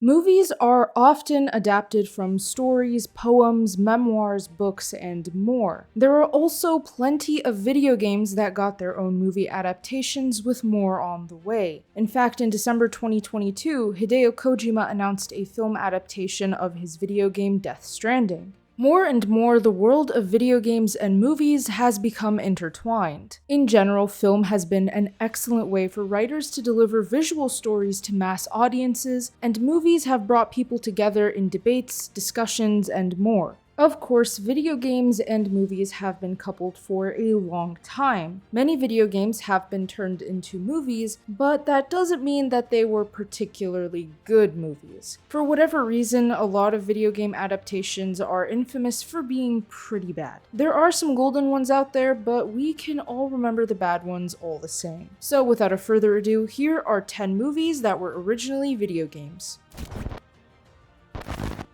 Movies are often adapted from stories, poems, memoirs, books, and more. There are also plenty of video games that got their own movie adaptations, with more on the way. In fact, in December 2022, Hideo Kojima announced a film adaptation of his video game Death Stranding. More and more, the world of video games and movies has become intertwined. In general, film has been an excellent way for writers to deliver visual stories to mass audiences, and movies have brought people together in debates, discussions, and more. Of course, video games and movies have been coupled for a long time. Many video games have been turned into movies, but that doesn't mean that they were particularly good movies. For whatever reason, a lot of video game adaptations are infamous for being pretty bad. There are some golden ones out there, but we can all remember the bad ones all the same. So without a further ado, here are 10 movies that were originally video games.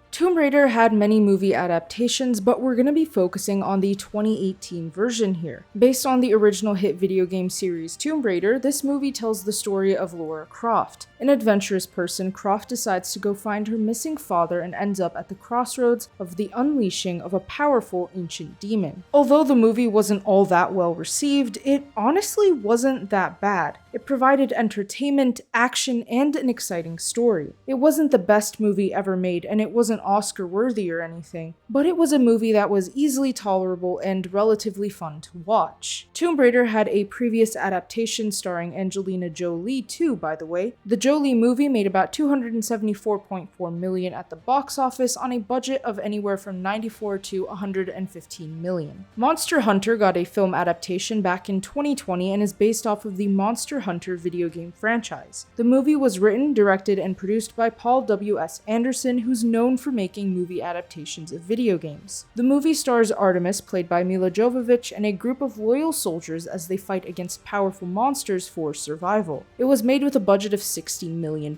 Tomb Raider had many movie adaptations, but we're going to be focusing on the 2018 version here. Based on the original hit video game series Tomb Raider, this movie tells the story of Lara Croft. An adventurous person, Croft decides to go find her missing father and ends up at the crossroads of the unleashing of a powerful ancient demon. Although the movie wasn't all that well received, it honestly wasn't that bad. It provided entertainment, action, and an exciting story. It wasn't the best movie ever made, and it wasn't Oscar-worthy or anything, but it was a movie that was easily tolerable and relatively fun to watch. Tomb Raider had a previous adaptation starring Angelina Jolie too, by the way. The Jolie movie made about $274.4 million at the box office on a budget of anywhere from $94 to $115 million. Monster Hunter got a film adaptation back in 2020 and is based off of the Monster Hunter video game franchise. The movie was written, directed, and produced by Paul W.S. Anderson, who's known for making movie adaptations of video games. The movie stars Artemis, played by Mila Jovovich, and a group of loyal soldiers as they fight against powerful monsters for survival. It was made with a budget of $16 million.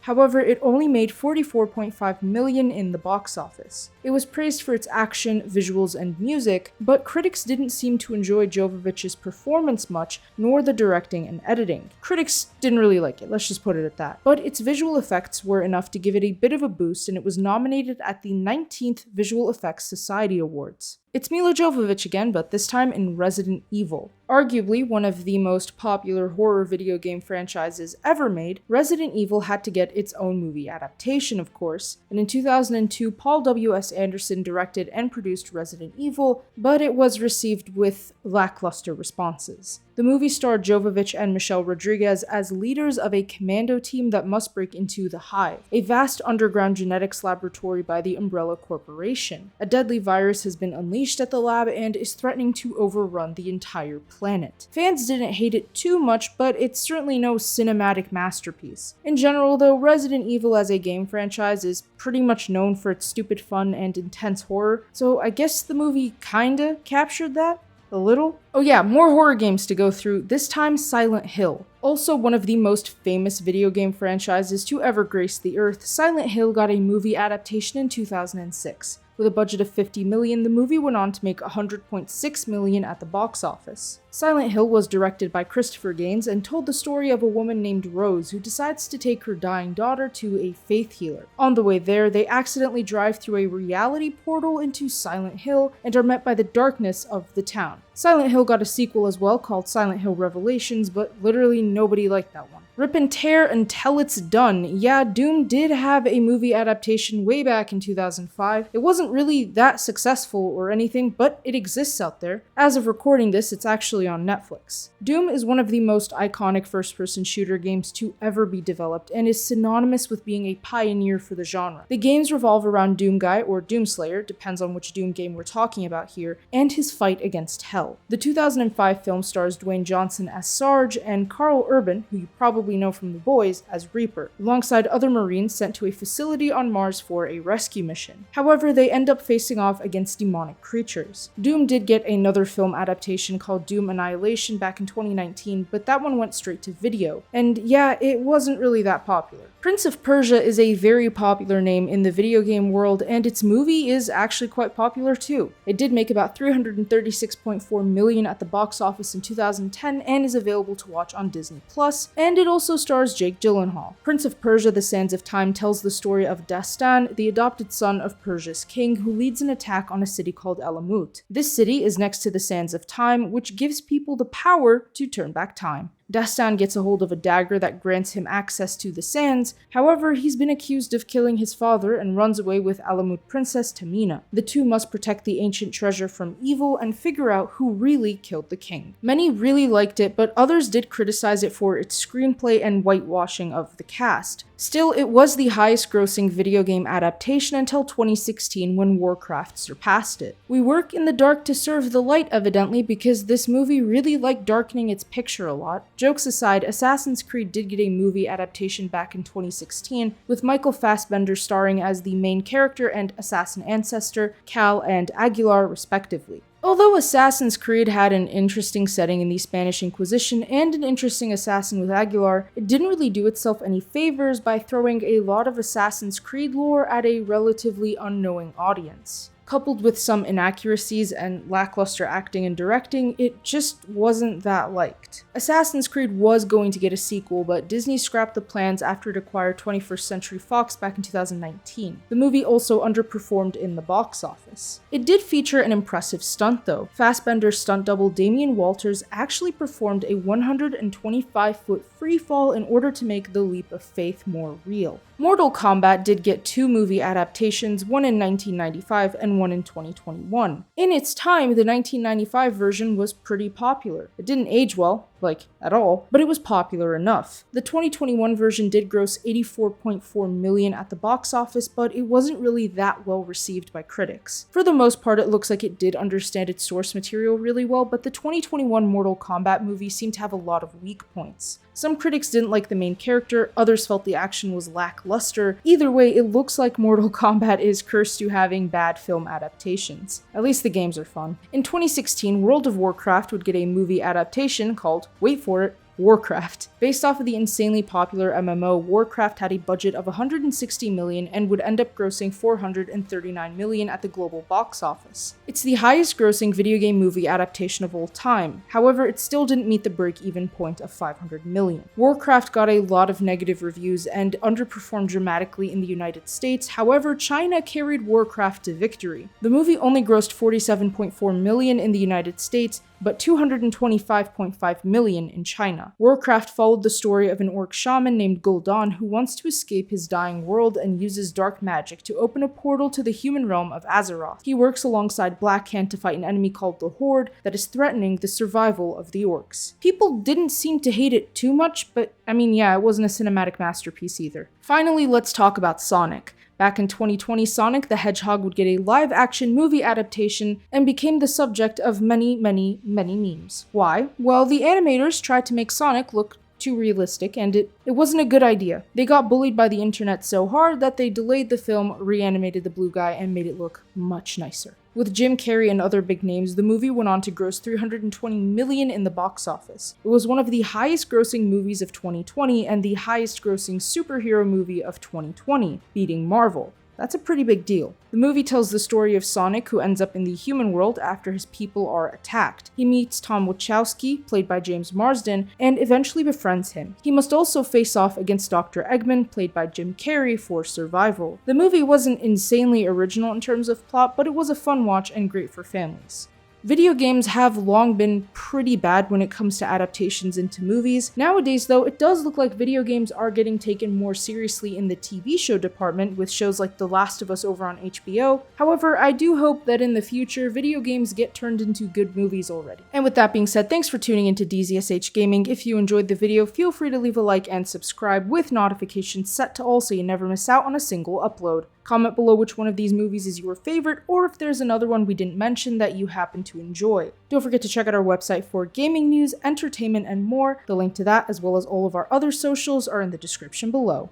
However, it only made $44.5 million in the box office. It was praised for its action, visuals, and music, but critics didn't seem to enjoy Jovovich's performance much, nor the directing and editing. Critics didn't really like it, let's just put it at that. But its visual effects were enough to give it a bit of a boost, and it was nominated at the 19th Visual Effects Society Awards. It's Mila Jovovich again, but this time in Resident Evil. Arguably one of the most popular horror video game franchises ever made, Resident Evil had to get its own movie adaptation, of course, and in 2002, Paul W.S. Anderson directed and produced Resident Evil, but it was received with lackluster responses. The movie starred Jovovich and Michelle Rodriguez as leaders of a commando team that must break into the Hive, a vast underground genetics laboratory by the Umbrella Corporation. A deadly virus has been unleashed at the lab and is threatening to overrun the entire planet. Fans didn't hate it too much, but it's certainly no cinematic masterpiece. In general, though, Resident Evil as a game franchise is pretty much known for its stupid fun and intense horror, so I guess the movie kinda captured that. A little? Oh yeah, more horror games to go through, this time Silent Hill. Also one of the most famous video game franchises to ever grace the earth, Silent Hill got a movie adaptation in 2006. With a budget of $50 million, the movie went on to make $100.6 million at the box office. Silent Hill was directed by Christopher Gaines and told the story of a woman named Rose who decides to take her dying daughter to a faith healer. On the way there, they accidentally drive through a reality portal into Silent Hill and are met by the darkness of the town. Silent Hill got a sequel as well called Silent Hill Revelations, but literally nobody liked that one. Rip and tear until it's done. Yeah, Doom did have a movie adaptation way back in 2005. It wasn't really that successful or anything, but it exists out there. As of recording this, it's actually on Netflix. Doom is one of the most iconic first-person shooter games to ever be developed and is synonymous with being a pioneer for the genre. The games revolve around Doomguy, or Doomslayer, depends on which Doom game we're talking about here, and his fight against Hell. The 2005 film stars Dwayne Johnson as Sarge and Carl Urban, who you probably know from The Boys, as Reaper, alongside other Marines sent to a facility on Mars for a rescue mission. However, they end up facing off against demonic creatures. Doom did get another film adaptation called Doom Annihilation back in 2019, but that one went straight to video, and yeah, it wasn't really that popular. Prince of Persia is a very popular name in the video game world, and its movie is actually quite popular too. It did make about $336.4 million at the box office in 2010 and is available to watch on Disney+, and it also stars Jake Gyllenhaal. Prince of Persia: The Sands of Time tells the story of Dastan, the adopted son of Persia's king, who leads an attack on a city called Elamut. This city is next to the Sands of Time, which gives people the power to turn back time. Dastan gets a hold of a dagger that grants him access to the sands. However, he's been accused of killing his father and runs away with Alamut princess Tamina. The two must protect the ancient treasure from evil and figure out who really killed the king. Many really liked it, but others did criticize it for its screenplay and whitewashing of the cast. Still, it was the highest grossing video game adaptation until 2016 when Warcraft surpassed it. We work in the dark to serve the light, evidently, because this movie really liked darkening its picture a lot. Jokes aside, Assassin's Creed did get a movie adaptation back in 2016, with Michael Fassbender starring as the main character and assassin ancestor, Cal and Aguilar, respectively. Although Assassin's Creed had an interesting setting in the Spanish Inquisition and an interesting assassin with Aguilar, it didn't really do itself any favors by throwing a lot of Assassin's Creed lore at a relatively unknowing audience. Coupled with some inaccuracies and lackluster acting and directing, it just wasn't that liked. Assassin's Creed was going to get a sequel, but Disney scrapped the plans after it acquired 21st Century Fox back in 2019. The movie also underperformed in the box office. It did feature an impressive stunt though. Fassbender's stunt double Damian Walters actually performed a 125-foot free fall in order to make the leap of faith more real. Mortal Kombat did get two movie adaptations, one in 1995 and one in 2021. In its time, the 1995 version was pretty popular. It didn't age well, at all, but it was popular enough. The 2021 version did gross $84.4 million at the box office, but it wasn't really that well received by critics. For the most part, it looks like it did understand its source material really well, but the 2021 Mortal Kombat movie seemed to have a lot of weak points. Some critics didn't like the main character, others felt the action was lackluster. Either way, it looks like Mortal Kombat is cursed to having bad film adaptations. At least the games are fun. In 2016, World of Warcraft would get a movie adaptation called, wait for it, Warcraft. Based off of the insanely popular MMO, Warcraft had a budget of $160 million and would end up grossing $439 million at the global box office. It's the highest grossing video game movie adaptation of all time. However, it still didn't meet the break-even point of $500 million. Warcraft got a lot of negative reviews and underperformed dramatically in the United States. However, China carried Warcraft to victory. The movie only grossed $47.4 million in the United States, but $225.5 million in China. Warcraft followed the story of an orc shaman named Gul'dan who wants to escape his dying world and uses dark magic to open a portal to the human realm of Azeroth. He works alongside Black Hand to fight an enemy called the Horde that is threatening the survival of the orcs. People didn't seem to hate it too much, but it wasn't a cinematic masterpiece either. Finally, let's talk about Sonic. Back in 2020, Sonic the Hedgehog would get a live-action movie adaptation and became the subject of many memes. Why? Well, the animators tried to make Sonic look too realistic, and it wasn't a good idea. They got bullied by the internet so hard that they delayed the film, reanimated the blue guy, and made it look much nicer. With Jim Carrey and other big names, the movie went on to gross $320 million in the box office. It was one of the highest grossing movies of 2020 and the highest grossing superhero movie of 2020, beating Marvel. That's a pretty big deal. The movie tells the story of Sonic, who ends up in the human world after his people are attacked. He meets Tom Wachowski, played by James Marsden, and eventually befriends him. He must also face off against Dr. Eggman, played by Jim Carrey, for survival. The movie wasn't insanely original in terms of plot, but it was a fun watch and great for families. Video games have long been pretty bad when it comes to adaptations into movies. Nowadays, though, it does look like video games are getting taken more seriously in the TV show department with shows like The Last of Us over on HBO. However, I do hope that in the future, video games get turned into good movies already. And with that being said, thanks for tuning into DZSH Gaming. If you enjoyed the video, feel free to leave a like and subscribe with notifications set to all so you never miss out on a single upload. Comment below which one of these movies is your favorite, or if there's another one we didn't mention that you happen to enjoy. Don't forget to check out our website for gaming news, entertainment, and more. The link to that, as well as all of our other socials, are in the description below.